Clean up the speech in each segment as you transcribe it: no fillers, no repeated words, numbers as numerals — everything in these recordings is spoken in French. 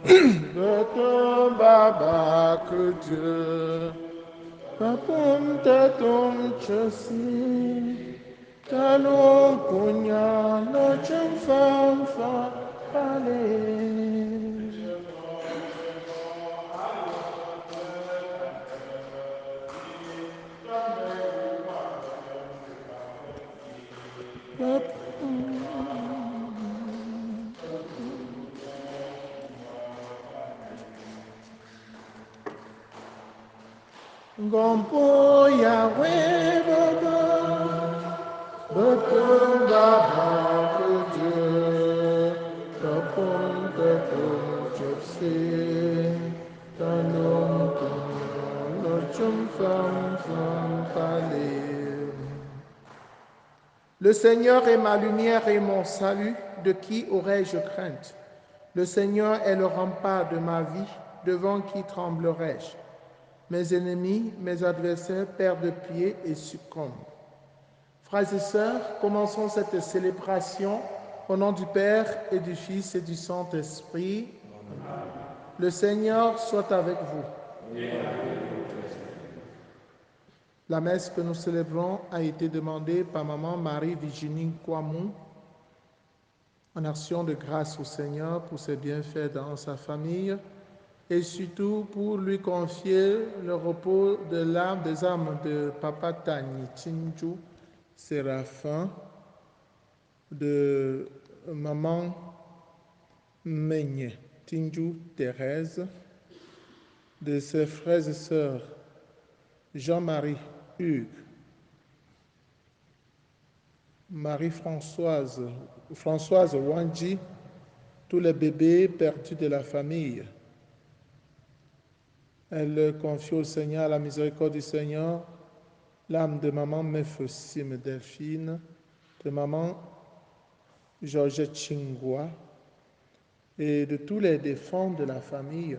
Betul Baba kerja, apun tetum cesi, talung punya loceng fam pale. Gompo Yahweh Baba, betul Baba kerja, apun tetum cesi, talung punya loceng fam pale. Le Seigneur est ma lumière et mon salut, de qui aurais-je crainte? Le Seigneur est le rempart de ma vie, devant qui tremblerais-je? Mes ennemis, mes adversaires perdent pied et succombent. Frères et sœurs, commençons cette célébration au nom du Père et du Fils et du Saint-Esprit. Le Seigneur soit avec vous. La messe que nous célébrons a été demandée par maman Marie-Virginie Kouamou en action de grâce au Seigneur pour ses bienfaits dans sa famille et surtout pour lui confier le repos de l'âme des âmes de Papa Tani Chinju Séraphin, de maman Megne Tinju Thérèse, de ses frères et sœurs Jean-Marie Hugues, Marie-Françoise Wanji, tous les bébés perdus de la famille. Elle confie au Seigneur, à la miséricorde du Seigneur, l'âme de maman Mephosime Delphine, de maman Georgette Chingwa et de tous les défunts de la famille,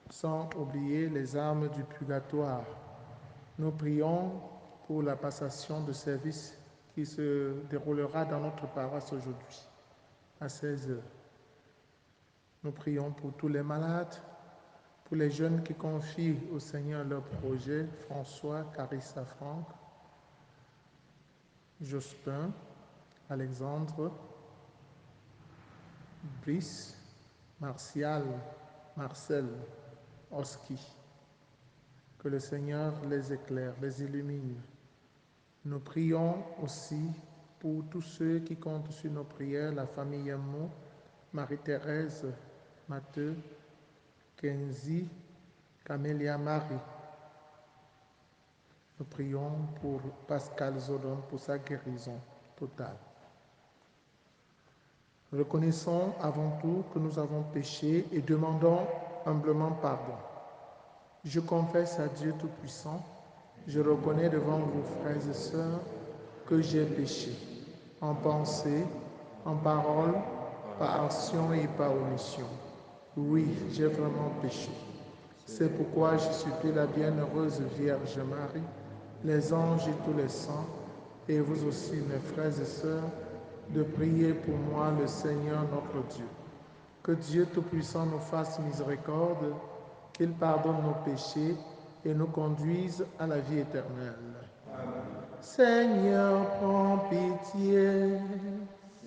sans oublier les âmes du purgatoire. Nous prions pour la passation de service qui se déroulera dans notre paroisse aujourd'hui, à 16h. Nous prions pour tous les malades, pour les jeunes qui confient au Seigneur leurs projets, François, Carissa Franck, Jospin, Alexandre, Brice, Martial, Marcel, Oski. Que le Seigneur les éclaire, les illumine. Nous prions aussi pour tous ceux qui comptent sur nos prières, la famille Yamou, Marie-Thérèse, Matteux, Kenzie, Camélia Marie. Nous prions pour Pascal Zodon pour sa guérison totale. Reconnaissons avant tout que nous avons péché et demandons humblement pardon. Je confesse à Dieu Tout-Puissant, je reconnais devant vous, frères et sœurs, que j'ai péché, en pensée, en parole, par action et par omission. Oui, j'ai vraiment péché. C'est pourquoi je supplie la bienheureuse Vierge Marie, les anges et tous les saints, et vous aussi, mes frères et sœurs, de prier pour moi le Seigneur notre Dieu. Que Dieu Tout-Puissant nous fasse miséricorde, qu'il pardonne nos péchés et nous conduise à la vie éternelle. Amen. Seigneur, prends pitié.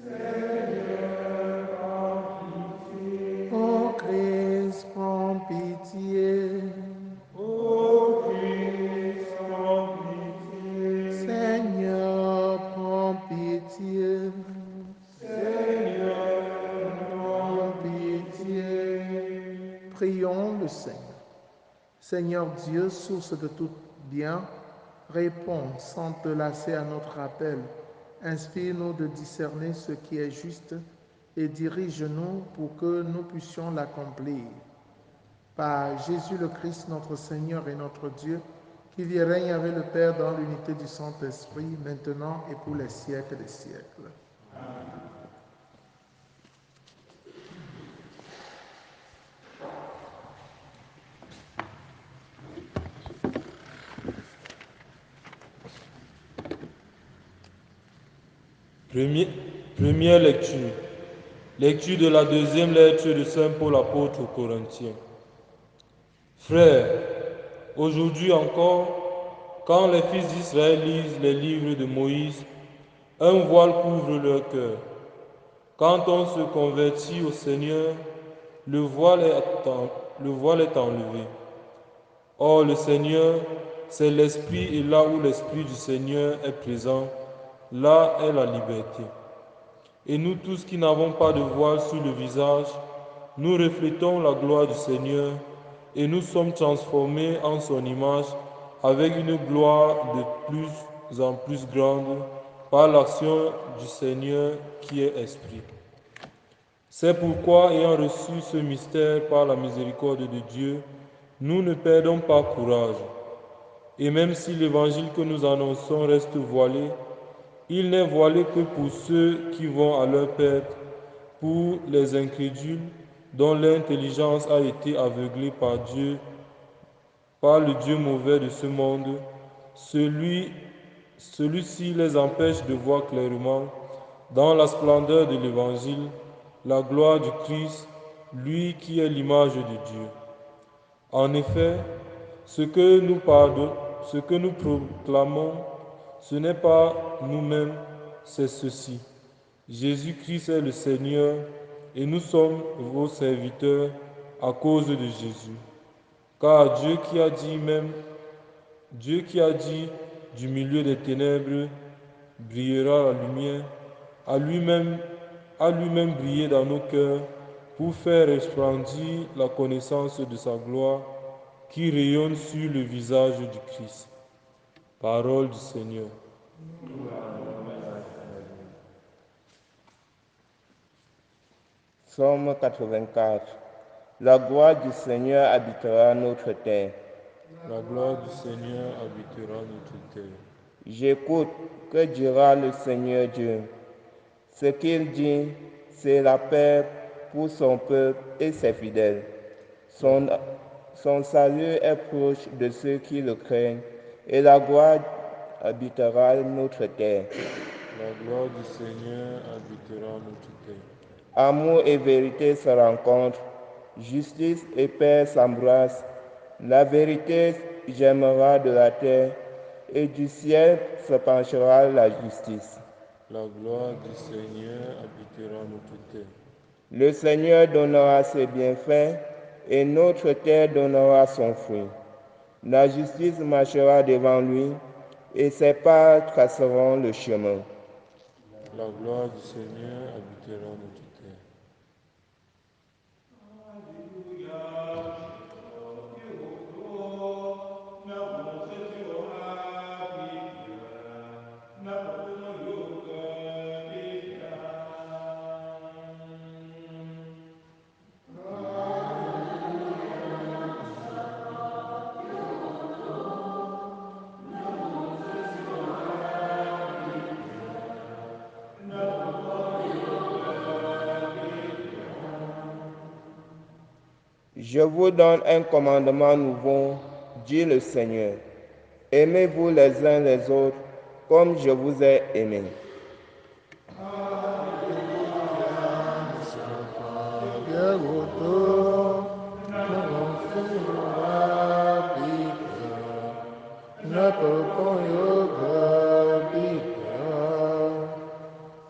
Seigneur, prends pitié. Ô Christ, prends pitié. Ô Christ, prends pitié. Seigneur, prends pitié. Seigneur, prends pitié. Prions le Seigneur. Seigneur Dieu, source de tout bien, réponds sans te lasser à notre appel. Inspire-nous de discerner ce qui est juste et dirige-nous pour que nous puissions l'accomplir. Par Jésus le Christ, notre Seigneur et notre Dieu, qui vit et règne avec le Père dans l'unité du Saint-Esprit, maintenant et pour les siècles des siècles. Première lecture. Lecture de la deuxième lettre de Saint Paul apôtre aux Corinthiens. Frères, aujourd'hui encore, quand les fils d'Israël lisent les livres de Moïse, un voile couvre leur cœur. Quand on se convertit au Seigneur, le voile est enlevé. Or, le Seigneur, c'est l'Esprit, et là où l'Esprit du Seigneur est présent, là est la liberté. Et nous tous qui n'avons pas de voile sur le visage, nous reflétons la gloire du Seigneur et nous sommes transformés en son image avec une gloire de plus en plus grande par l'action du Seigneur qui est Esprit. C'est pourquoi, ayant reçu ce mystère par la miséricorde de Dieu, nous ne perdons pas courage. Et même si l'évangile que nous annonçons reste voilé, il n'est voilé que pour ceux qui vont à leur perte, pour les incrédules dont l'intelligence a été aveuglée par Dieu, par le Dieu mauvais de ce monde. Celui-ci les empêche de voir clairement, dans la splendeur de l'Évangile, la gloire du Christ, lui qui est l'image de Dieu. En effet, ce que nous proclamons, ce n'est pas nous-mêmes, c'est ceci. Jésus-Christ est le Seigneur et nous sommes vos serviteurs à cause de Jésus. Car Dieu qui a dit du milieu des ténèbres brillera la lumière, a lui-même brillé dans nos cœurs pour faire resplendir la connaissance de sa gloire qui rayonne sur le visage du Christ. Parole du Seigneur. Psaume 84. La gloire du Seigneur habitera notre terre. La gloire du Seigneur habitera notre terre. J'écoute, que dira le Seigneur Dieu? Ce qu'il dit, c'est la paix pour son peuple et ses fidèles. Son salut est proche de ceux qui le craignent, et la gloire habitera notre terre. La gloire du Seigneur habitera notre terre. Amour et vérité se rencontrent, justice et paix s'embrassent. La vérité germera de la terre, et du ciel se penchera la justice. La gloire du Seigneur habitera notre terre. Le Seigneur donnera ses bienfaits, et notre terre donnera son fruit. La justice marchera devant lui, et ses pas traceront le chemin. La gloire du Seigneur habitera notre terre. Je vous donne un commandement nouveau, dit le Seigneur. Aimez-vous les uns les autres comme je vous ai aimés.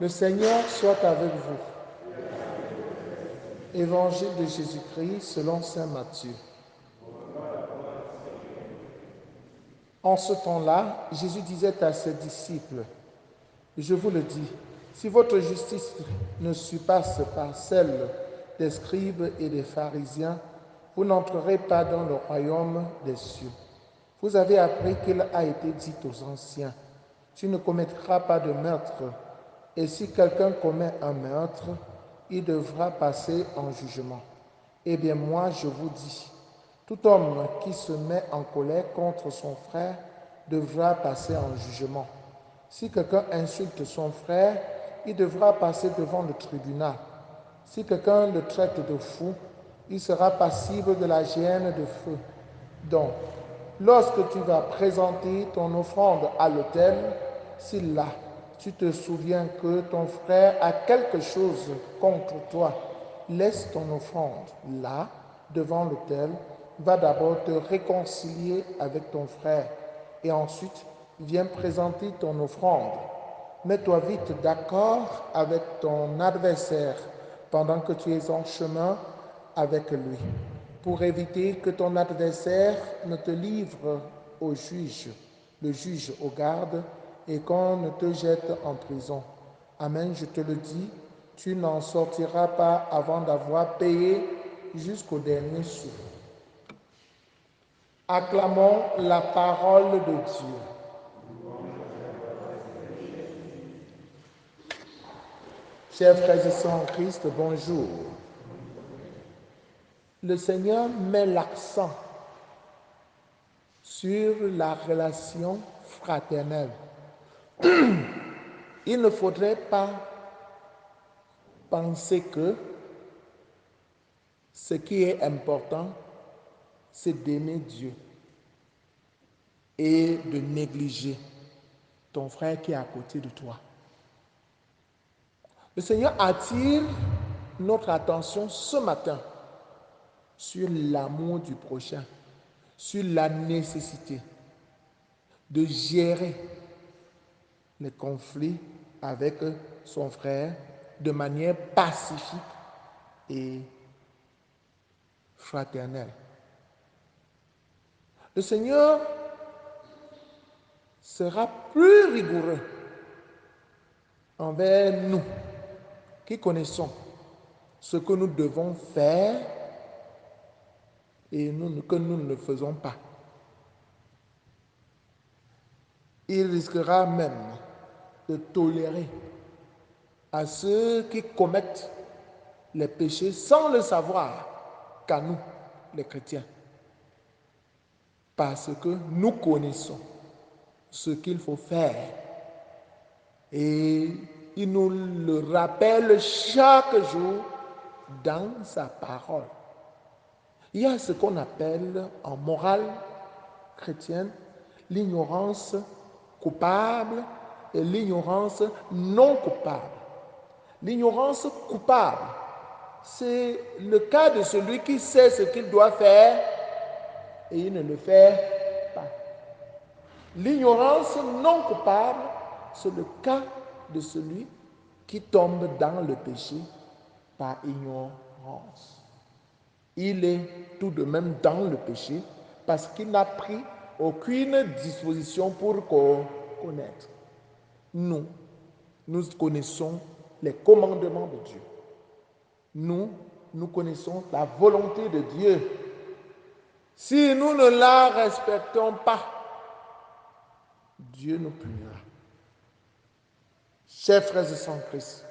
Le Seigneur soit avec vous. Évangile de Jésus-Christ selon saint Matthieu. En ce temps-là, Jésus disait à ses disciples, je vous le dis, si votre justice ne surpasse pas celle des scribes et des pharisiens, vous n'entrerez pas dans le royaume des cieux. Vous avez appris qu'il a été dit aux anciens, tu ne commettras pas de meurtre, et si quelqu'un commet un meurtre, il devra passer en jugement. Eh bien moi, je vous dis, tout homme qui se met en colère contre son frère devra passer en jugement. Si quelqu'un insulte son frère, il devra passer devant le tribunal. Si quelqu'un le traite de fou, il sera passible de la géhenne de feu. Donc, lorsque tu vas présenter ton offrande à l'autel, si là, tu te souviens que ton frère a quelque chose contre toi, laisse ton offrande là, devant l'autel, va d'abord te réconcilier avec ton frère et ensuite viens présenter ton offrande. Mets-toi vite d'accord avec ton adversaire pendant que tu es en chemin avec lui, pour éviter que ton adversaire ne te livre au juge, le juge au garde, et qu'on ne te jette en prison. Amen, je te le dis, tu n'en sortiras pas avant d'avoir payé jusqu'au dernier sou. Acclamons la parole de Dieu. Chers frères et sœurs en Christ, bonjour. Le Seigneur met l'accent sur la relation fraternelle. Il ne faudrait pas penser que ce qui est important, c'est d'aimer Dieu et de négliger ton frère qui est à côté de toi. Le Seigneur attire notre attention ce matin sur l'amour du prochain, sur la nécessité de gérer les conflits avec son frère de manière pacifique et fraternelle. Le Seigneur sera plus rigoureux envers nous qui connaissons ce que nous devons faire et que nous ne le faisons pas. Il risquera même de tolérer à ceux qui commettent les péchés sans le savoir qu'à nous, les chrétiens, parce que nous connaissons ce qu'il faut faire et il nous le rappelle chaque jour dans sa parole. Il y a ce qu'on appelle en morale chrétienne l'ignorance coupable et l'ignorance non coupable. L'ignorance coupable, c'est le cas de celui qui sait ce qu'il doit faire et il ne le fait pas. L'ignorance non coupable, c'est le cas de celui qui tombe dans le péché par ignorance. Il est tout de même dans le péché parce qu'il n'a pris aucune disposition pour connaître. Nous connaissons les commandements de Dieu. Nous connaissons la volonté de Dieu. Si nous ne la respectons pas, Dieu nous punira. Chers frères et sœurs en Christ,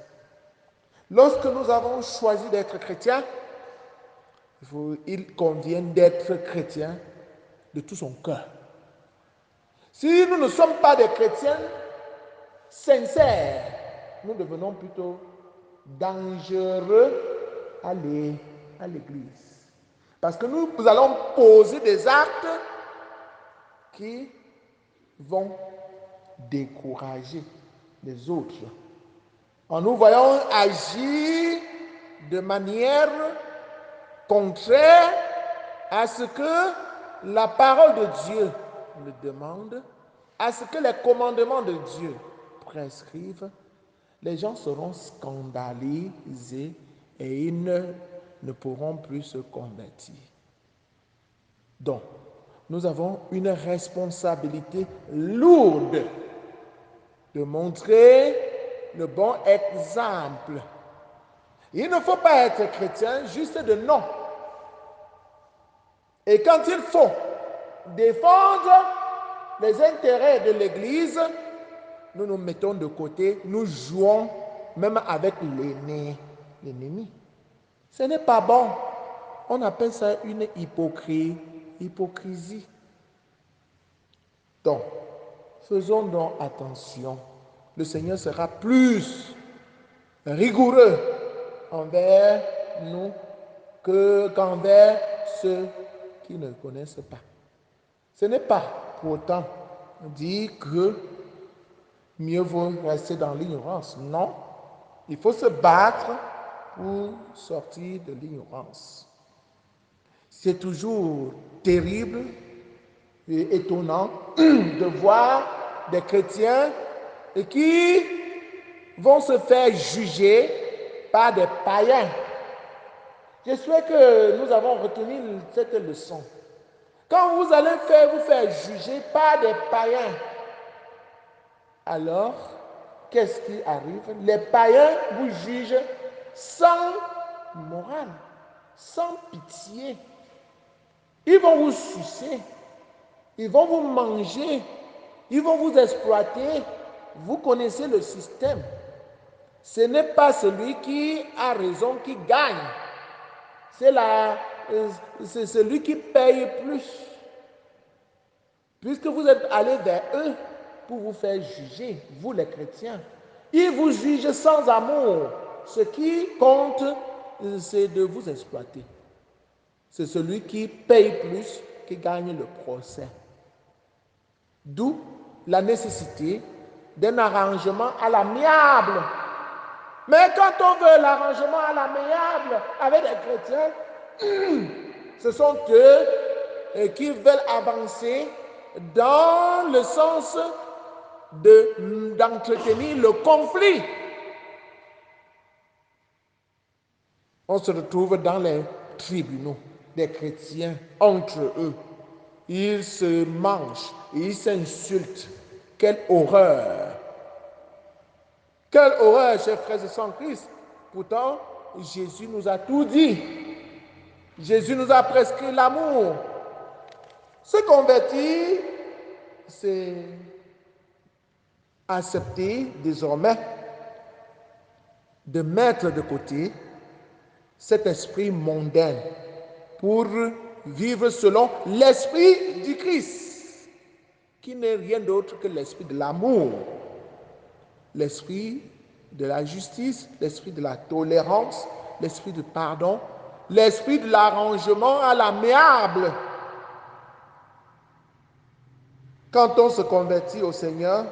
lorsque nous avons choisi d'être chrétiens, il convient d'être chrétien de tout son cœur. Si nous ne sommes pas des chrétiens sincères, nous devenons plutôt dangereux à l'église. Parce que nous allons poser des actes qui vont décourager les autres. En nous voyant agir de manière contraire à ce que la parole de Dieu le demande, à ce que les commandements de Dieu prescrivent, les gens seront scandalisés et ils ne pourront plus se convertir. Donc, nous avons une responsabilité lourde de montrer le bon exemple. Il ne faut pas être chrétien juste de nom. Et quand il faut défendre les intérêts de l'Église, nous nous mettons de côté, nous jouons même avec l'ennemi. Ce n'est pas bon. On appelle ça une hypocrisie. Donc, faisons donc attention. Le Seigneur sera plus rigoureux envers nous qu'envers ceux qui ne le connaissent pas. Ce n'est pas pour autant dit que mieux vaut rester dans l'ignorance. Non, il faut se battre pour sortir de l'ignorance. C'est toujours terrible et étonnant de voir des chrétiens qui vont se faire juger par des païens. J'espère que nous avons retenu cette leçon. Quand vous allez vous faire juger par des païens, alors, qu'est-ce qui arrive? Les païens vous jugent sans morale, sans pitié. Ils vont vous sucer, ils vont vous manger, ils vont vous exploiter. Vous connaissez le système. Ce n'est pas celui qui a raison qui gagne. C'est celui qui paye plus. Puisque vous êtes allés vers eux pour vous faire juger, vous les chrétiens. Ils vous jugent sans amour. Ce qui compte, c'est de vous exploiter. C'est celui qui paye plus qui gagne le procès. D'où la nécessité d'un arrangement à l'amiable. Mais quand on veut l'arrangement à l'amiable avec les chrétiens, ce sont eux qui veulent avancer dans le sens d'entretenir le conflit. On se retrouve dans les tribunaux des chrétiens entre eux. Ils se mangent, ils s'insultent. Quelle horreur! Quelle horreur, chers frères et sœurs en Christ! Pourtant, Jésus nous a tout dit. Jésus nous a prescrit l'amour. Se convertir, c'est accepter désormais de mettre de côté cet esprit mondain pour vivre selon l'esprit du Christ, qui n'est rien d'autre que l'esprit de l'amour, l'esprit de la justice, l'esprit de la tolérance, l'esprit du pardon, l'esprit de l'arrangement à l'amiable. Quand on se convertit au Seigneur,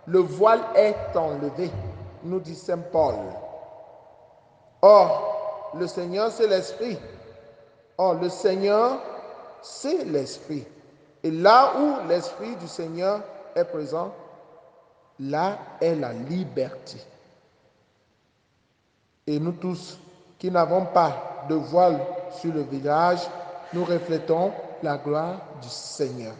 le voile est enlevé, nous dit Saint Paul. Or, le Seigneur, c'est l'Esprit. Or, le Seigneur, c'est l'Esprit. Et là où l'Esprit du Seigneur est présent, là est la liberté. Et nous tous qui n'avons pas de voile sur le visage, nous reflétons la gloire du Seigneur.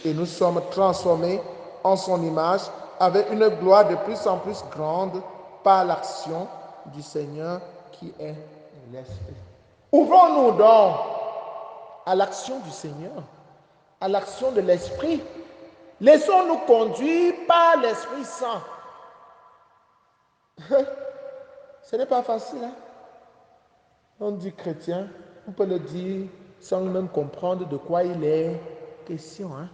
Et nous sommes transformés en son image avec une gloire de plus en plus grande par l'action du Seigneur qui est l'Esprit. Ouvrons-nous donc à l'action du Seigneur, à l'action de l'Esprit. Laissons-nous conduire par l'Esprit Saint. Ce n'est pas facile, hein? On dit chrétien, on peut le dire sans même comprendre de quoi il est question, hein?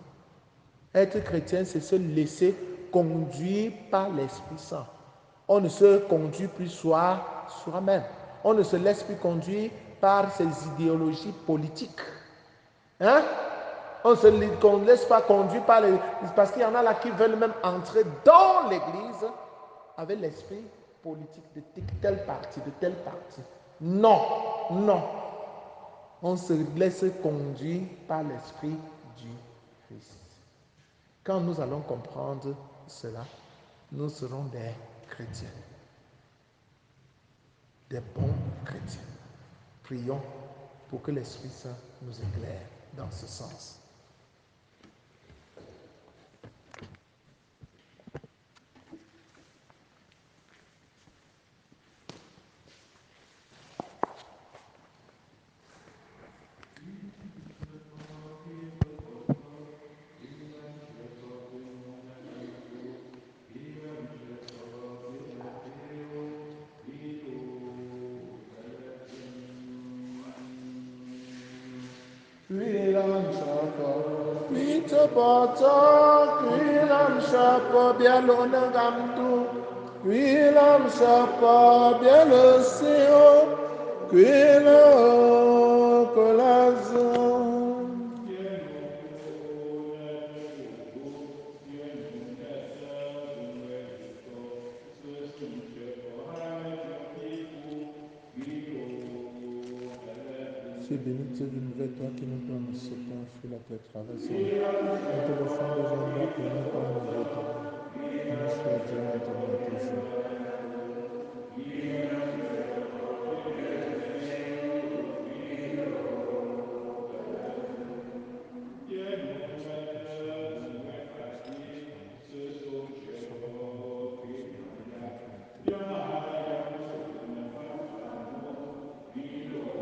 Être chrétien, c'est se laisser conduire par l'Esprit Saint. On ne se conduit plus soi-même. On ne se laisse plus conduire par ses idéologies politiques. Hein? On ne se laisse pas conduire par les... Parce qu'il y en a là qui veulent même entrer dans l'Église avec l'esprit politique de tel parti, de tel parti. Non, non. On se laisse conduire par l'Esprit du Christ. Quand nous allons comprendre cela, nous serons des chrétiens, des bons chrétiens. Prions pour que l'Esprit Saint nous éclaire dans ce sens. Kwilam shapa bialo nagamtu, kwilam shapa bialo seo, kwilo kolazo. Tu es béni, Dieu d'univers, toi qui nous donnes ce pain, fruit de tes travaux. Nous te l'offrons devant toi pour nous comme une œuvre éternelle. Béni soit Dieu maintenant et toujours.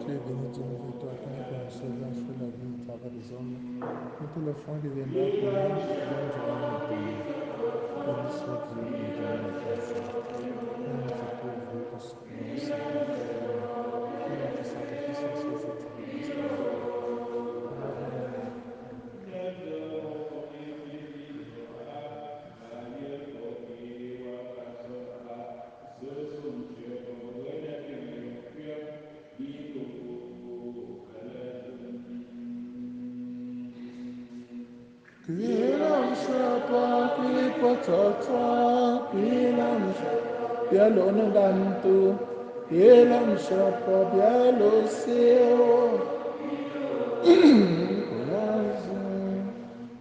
Tu es béni, Dieu nous toi qui nous donnes ce vin, fruit de la vie, au travers des hommes. Nous te l'offrons, il deviendra pour nous souvent durant l'éternel. Béni soit Dieu maintenant et toujours. Même nous te pauvres, te supplions, Seigneur, pardonne-nous. Que notre sacrifice soit attiré grâce par la foi. Pardonne-nous.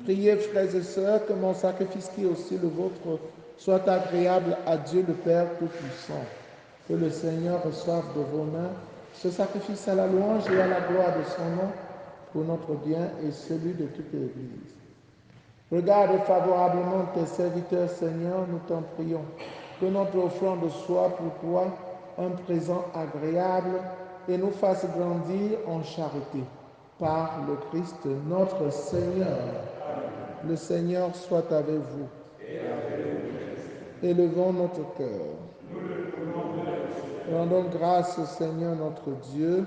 Priez, frères et sœurs, que mon sacrifice qui est aussi le vôtre soit agréable à Dieu le Père Tout-Puissant. Que le Seigneur reçoive de vos mains ce sacrifice à la louange et à la gloire de son nom pour notre bien et celui de toute l'Église. Regarde favorablement tes serviteurs, Seigneur, nous t'en prions. Que notre offrande soit pour toi un présent agréable et nous fasse grandir en charité. Par le Christ notre Seigneur. Le Seigneur soit avec vous. Élevons notre cœur. Rendons grâce au Seigneur notre Dieu.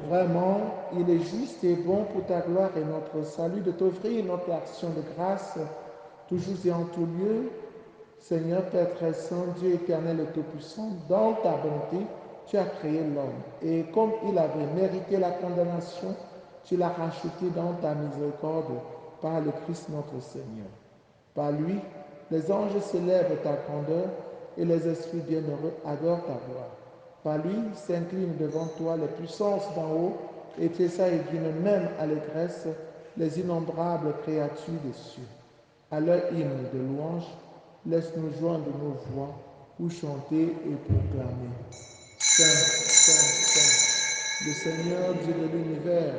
Vraiment, il est juste et bon pour ta gloire et notre salut de t'offrir notre action de grâce, toujours et en tout lieu. Seigneur, Père très saint, Dieu éternel et tout-puissant, dans ta bonté, tu as créé l'homme. Et comme il avait mérité la condamnation, tu l'as racheté dans ta miséricorde par le Christ notre Seigneur. Par lui, les anges célèbrent ta grandeur et les esprits bienheureux adorent ta gloire. Par lui s'inclinent devant toi les puissances d'en haut et tressaillent d'une même allégresse les innombrables créatures des cieux. À leur hymne de louange, laisse-nous joindre nos voix pour chanter et proclamer. Saint, Saint, Saint, le Seigneur Dieu de l'univers,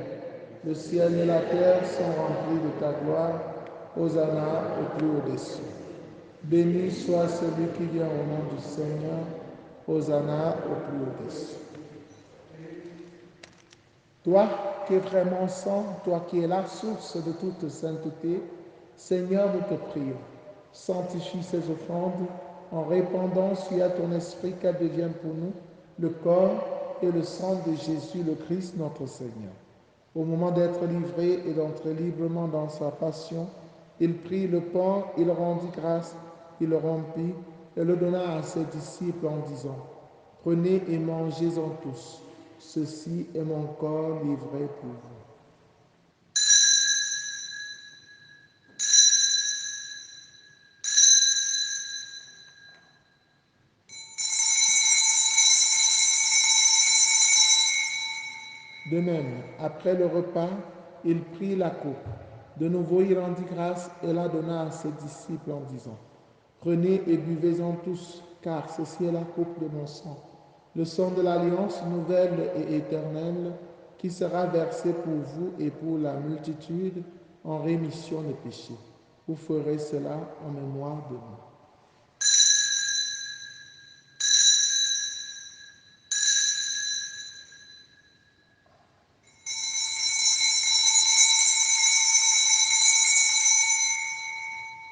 le ciel et la terre sont remplis de ta gloire. Hosanna au plus haut des cieux. Béni soit celui qui vient au nom du Seigneur. Hosanna au plus haut des cieux. Toi qui es vraiment saint, toi qui es la source de toute sainteté, Seigneur, nous te prions. Sanctifie ces offrandes en répandant sur ton esprit qu'elles deviennent pour nous le corps et le sang de Jésus le Christ notre Seigneur. Au moment d'être livré et d'entrer librement dans sa passion, il prit le pain, il rendit grâce, il le rompit et le donna à ses disciples en disant, « Prenez et mangez-en tous, ceci est mon corps livré pour vous. » De même, après le repas, il prit la coupe. De nouveau, il rendit grâce et la donna à ses disciples en disant, « Prenez et buvez-en tous, car ceci est la coupe de mon sang, le sang de l'alliance nouvelle et éternelle, qui sera versé pour vous et pour la multitude en rémission des péchés. Vous ferez cela en mémoire de moi. »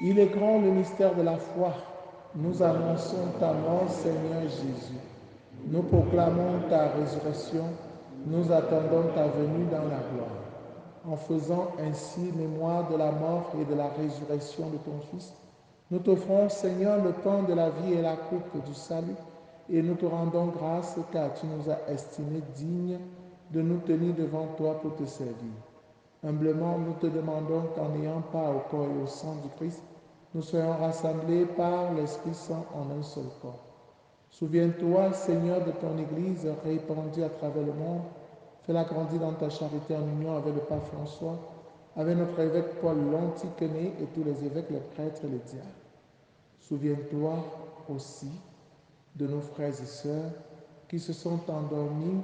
Il est grand le mystère de la foi. Nous annonçons ta mort, Seigneur Jésus. Nous proclamons ta résurrection. Nous attendons ta venue dans la gloire. En faisant ainsi mémoire de la mort et de la résurrection de ton Fils, nous t'offrons, Seigneur, le pain de la vie et la coupe du salut, et nous te rendons grâce car tu nous as estimés dignes de nous tenir devant toi pour te servir. Humblement, nous te demandons qu'en ayant part au corps et au sang du Christ, nous soyons rassemblés par l'Esprit Saint en un seul corps. Souviens-toi, Seigneur, de ton Église répandue à travers le monde Fais-la grandir dans ta charité en union avec le pape François, avec notre évêque Paul l'Antiquené et tous les évêques, les prêtres et les diacres. Souviens-toi aussi de nos frères et sœurs qui se sont endormis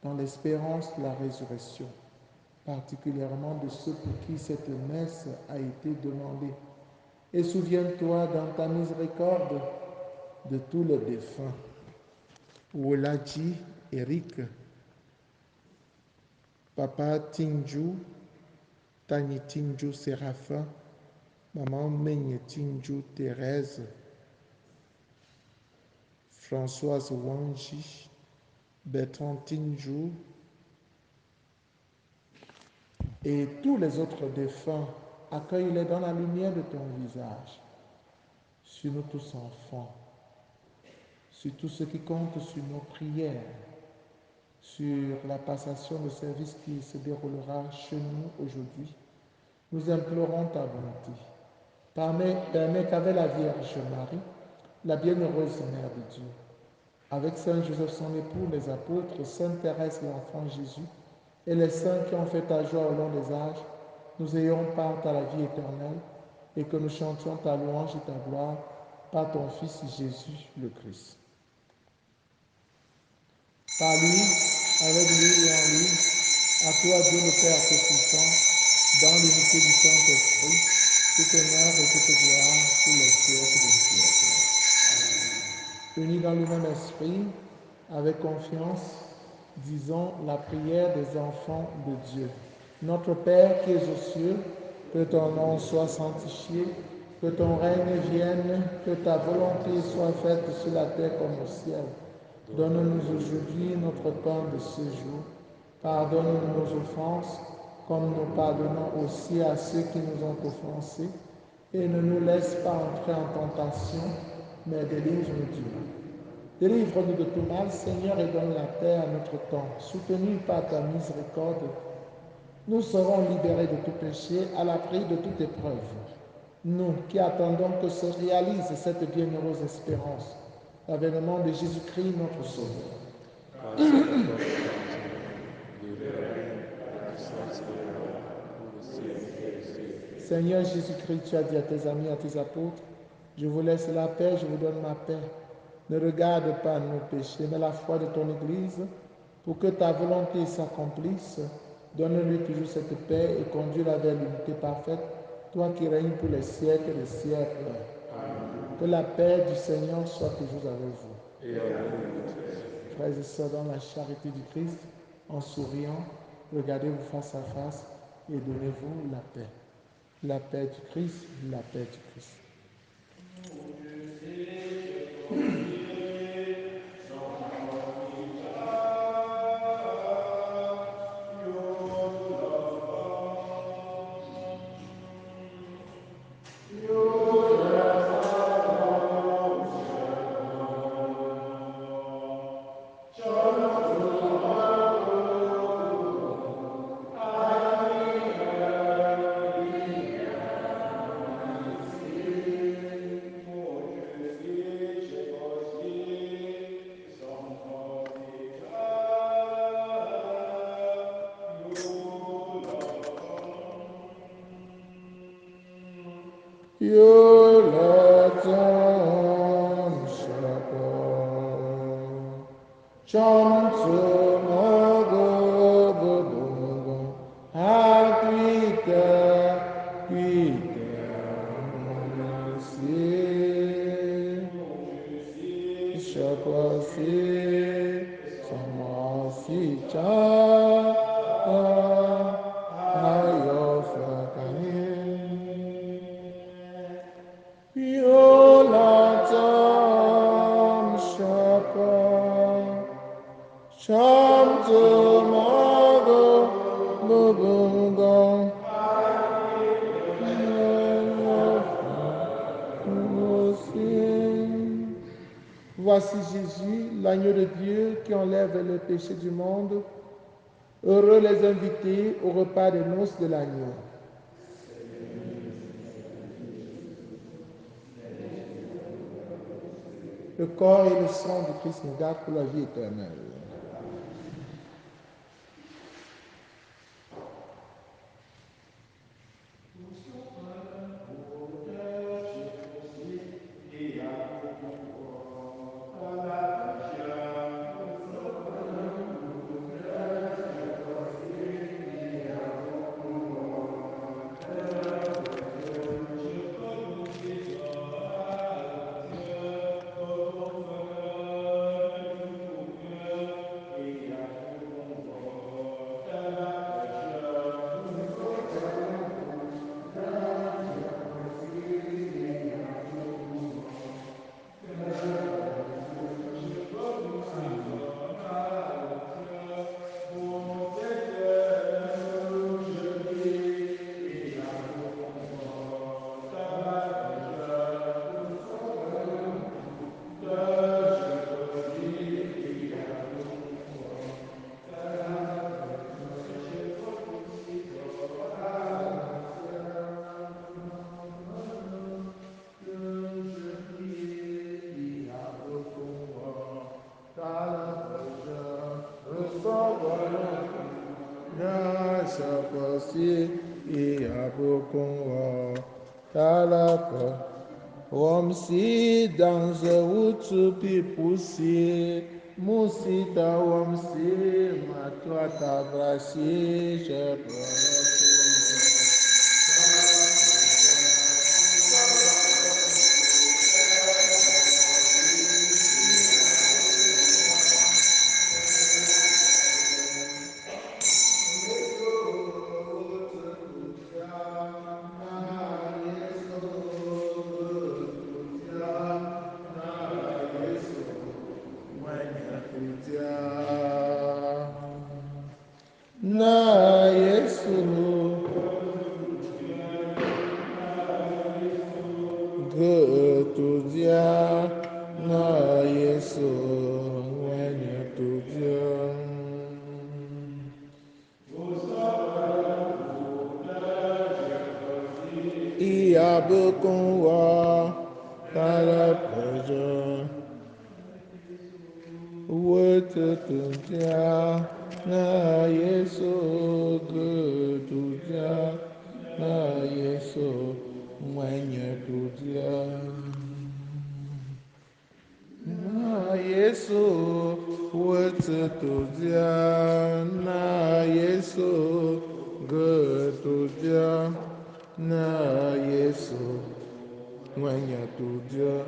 dans l'espérance de la résurrection, particulièrement de ceux pour qui cette messe a été demandée. Et souviens-toi dans ta miséricorde de tous les défunts. Woladji, Eric, Papa Tinju, Tani Tinju Séraphin, Maman Meigne Tinju Thérèse, Françoise Wanji, Bertrand Tinju et tous les autres défunts, accueille-les dans la lumière de ton visage. Sur nous tous enfants, sur tous ceux qui comptent sur nos prières, sur la passation de service qui se déroulera chez nous aujourd'hui, nous implorons ta bonté. Permets qu'avec la Vierge Marie, la bienheureuse Mère de Dieu, avec Saint Joseph son époux, les apôtres, Sainte Thérèse l'enfant Jésus, et les saints qui ont fait ta joie au long des âges, nous ayons part à la vie éternelle et que nous chantions ta louange et ta gloire par ton Fils Jésus le Christ. Par lui, avec lui et en lui, à toi Dieu le Père Tout-Puissant, dans l'unité du Saint-Esprit, tout honneur et toute gloire pour les siècles des siècles. Unis dans le même esprit, avec confiance, disons la prière des enfants de Dieu. Notre Père qui es aux cieux, que ton nom soit sanctifié, que ton règne vienne, que ta volonté soit faite sur la terre comme au ciel. Donne-nous aujourd'hui notre pain de ce jour. Pardonne-nous nos offenses, comme nous pardonnons aussi à ceux qui nous ont offensés. Et ne nous laisse pas entrer en tentation, mais délivre-nous du mal. Délivre-nous de tout mal, Seigneur, et donne la paix à notre temps. Soutenus par ta miséricorde, nous serons libérés de tout péché à l'abri de toute épreuve. Nous qui attendons que se réalise cette bienheureuse espérance, l'avènement de Jésus-Christ, notre Sauveur. Seigneur Jésus-Christ, tu as dit à tes amis, à tes apôtres, je vous laisse la paix, je vous donne ma paix. Ne regarde pas nos péchés, mais la foi de ton Église, pour que ta volonté s'accomplisse. Donne-lui toujours cette paix et conduis-la vers l'unité parfaite, toi qui règnes pour les siècles des siècles. Amen. Que la paix du Seigneur soit toujours avec vous. Et frères et sœurs, dans la charité du Christ, en souriant, regardez-vous face à face et donnez-vous la paix. La paix du Christ, la paix du Christ. Voici Jésus, l'agneau de Dieu qui enlève le péché du monde. Heureux les invités au repas des noces de l'agneau. Le corps et le sang du Christ nous gardent pour la vie éternelle. Nasapasi Iabukunwa Talaka Wamsi Danza Wutupi Pusi Musita Wamsi Matwa Tabrasi Na Yesu Getudia Na Yesu Wanya Tudia Ia Bukunwa Tala Peja Wetudia Na Yesu Getudia Na Yesu Wanya Tudia Na Yesu Wetudia Na Yesu Getudia Na Yesu Wanya Tudia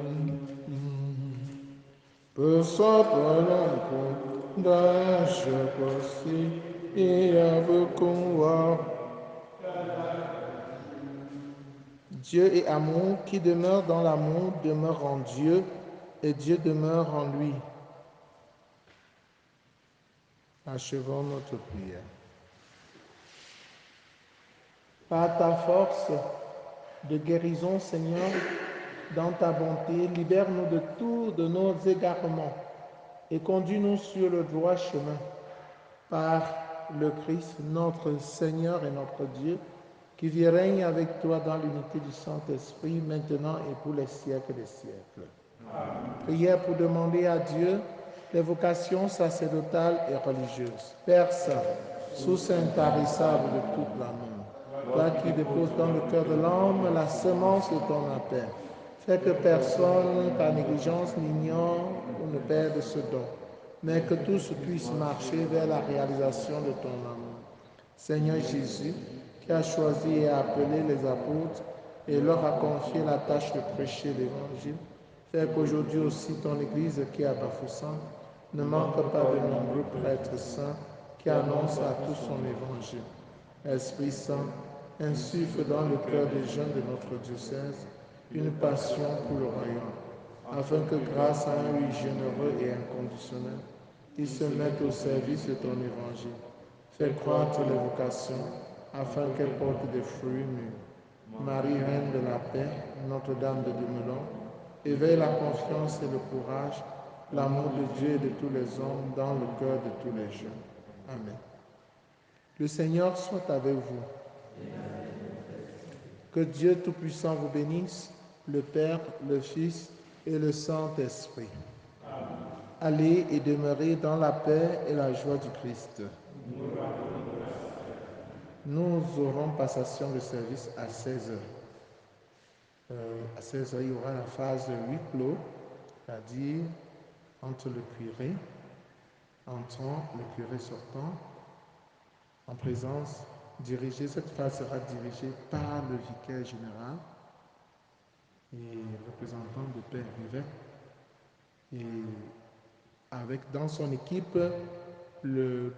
Pesapalonko Dashakosi Iabukunwa. Dieu est amour, qui demeure dans l'amour demeure en Dieu et Dieu demeure en lui. Achevons notre prière. Par ta force de guérison, Seigneur, dans ta bonté, libère-nous de tous de nos égarements et conduis-nous sur le droit chemin. Par le Christ, notre Seigneur et notre Dieu, qui vit et règne avec toi dans l'unité du Saint-Esprit, maintenant et pour les siècles des siècles. Prière pour demander à Dieu les vocations sacerdotales et religieuses. Père Saint, source intarissable de toute l'amour, toi qui déposes dans le cœur de l'homme la semence de ton appel, fais que personne, par négligence, n'ignore ou ne perde ce don, mais que tous puissent marcher vers la réalisation de ton amour. Seigneur Jésus, qui a choisi et appelé les apôtres et leur a confié la tâche de prêcher l'Évangile, fais qu'aujourd'hui aussi ton Église qui est à Bafoussam ne manque pas de nombreux prêtres saints qui annoncent à tous son Évangile. Esprit Saint, insuffle dans le cœur des jeunes de notre diocèse une passion pour le royaume, afin que grâce à un oui généreux et inconditionnel, ils se mettent au service de ton Évangile. Fais croître les vocations, afin qu'elles portent des fruits mûrs. Marie, Reine de la paix, Notre-Dame de Demelon, éveille la confiance et le courage, l'amour de Dieu et de tous les hommes dans le cœur de tous les jeunes. Amen. Le Seigneur soit avec vous. Que Dieu Tout-Puissant vous bénisse, le Père, le Fils et le Saint-Esprit. Allez et demeurez dans la paix et la joie du Christ. Nous aurons passation de service à 16h. À 16h, il y aura la phase de huis clos, c'est-à-dire entre le curé entrant, le curé sortant, en présence dirigée. Cette phase sera dirigée par le vicaire général et représentant de Père Rivet, et avec dans son équipe le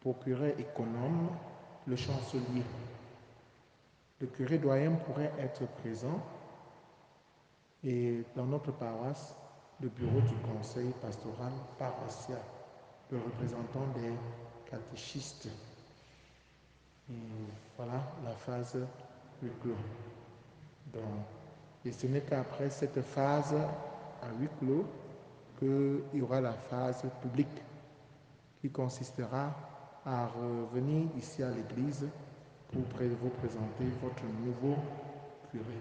procureur économe, le chancelier. Le curé doyen pourrait être présent, et dans notre paroisse, le bureau du conseil pastoral paroissial, le représentant des catéchistes. Et voilà la phase huis clos. Et ce n'est qu'après cette phase à huis clos qu'il y aura la phase publique qui consistera à revenir ici à l'église pour vous présenter votre nouveau curé.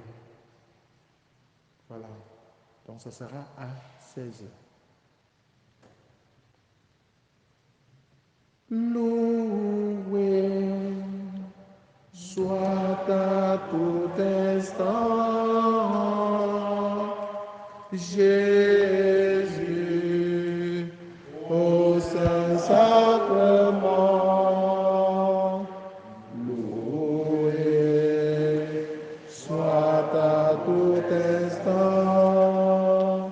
Voilà. Donc ça sera à 16h. Loué soit à tout instant Jésus au Saint-Sacrement. Loué soit à tout instant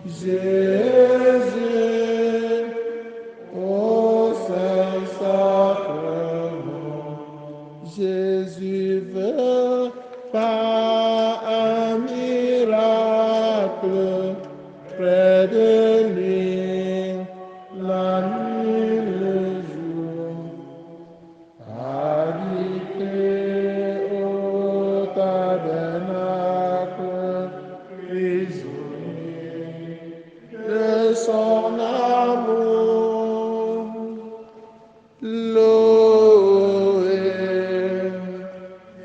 Jésus au Saint-Sacrement. Jésus veut par un miracle près de lui la nuit, le jour, habiter au tabernacle, prisonnier de son amour. Loué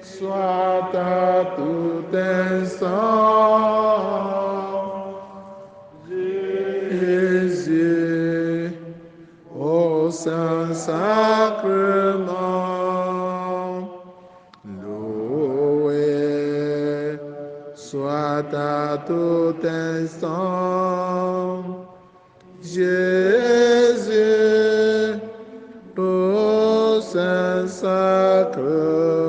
soit à tout instant Jésus au Saint-Sacrement. Loué soit à tout instant Jésus au Saint-Sacrement.